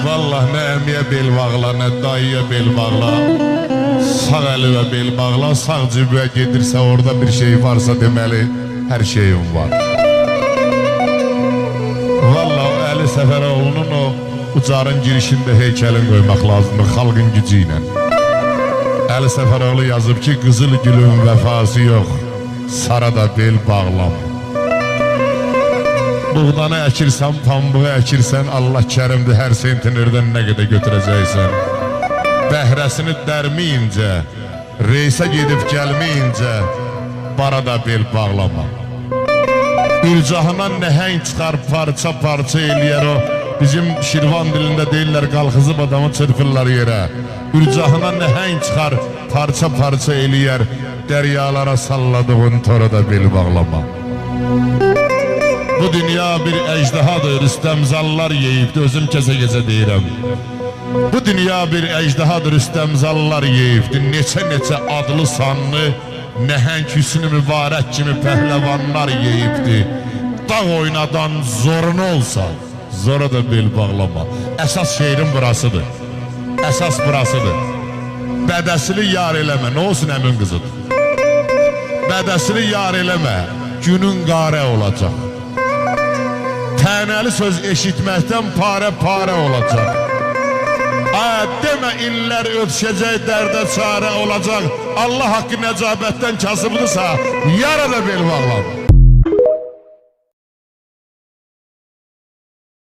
Vallahi nə əmiyə bel bağla, nə dayıya bel bağla. Sağ əli bel bağla, sağ cibə gedirsə orada bir şey varsa deməli hər şeyim var. Vallahi Əli Səfəroğlu'nun o ucarın girişində heykəlin qoymaq lazımdır xalqın gücü ilə. Əli Səfəroğlu yazıb ki, qızıl gülün vəfası yox, sarada bel bağlam. Buğdanı əkirsən, pambığı əkirsən, Allah kərimdir, hər sentinirdən nə qədər götürəcəksən. Bəhrəsini dərməyincə, reysə gedib gəlməyincə, barada bel bağlama. Ürcahından nəhəng çıxar, parça-parça eləyər o. Bizim Şirvan dilində deyirlər, qalxızıb adamı çırpırlar yerə. Ürcahından nəhəng çıxar, parça-parça eləyər, dəryalara salladığın torada bel bağlama. Bu dünya bir əcdahadır, Rüstəmzallar yeyibdir, özüm kəsə-kəsə deyirəm. Bu dünya bir əcdahadır, Rüstəmzallar yeyibdir, neçə-neçə adlı sanlı, nəhəng hüsnü mübarək kimi pəhləvanlar yeyibdir. Dağ oynadan zorun olsa, zora da bel bağlama. Əsas şeirin burasıdır, əsas burasıdır. Bədəsini yar eləmə, nə olsun əmin qızıdır. Bədəsini yar eləmə, günün qarə olacaq. Tənəli söz eşitməkdən parə-parə olacaq. Demə illər ötüşəcək, dərdə çarə olacaq. Allah haqqı nəcabətdən kasıbdırsa, yara da bel bağlam.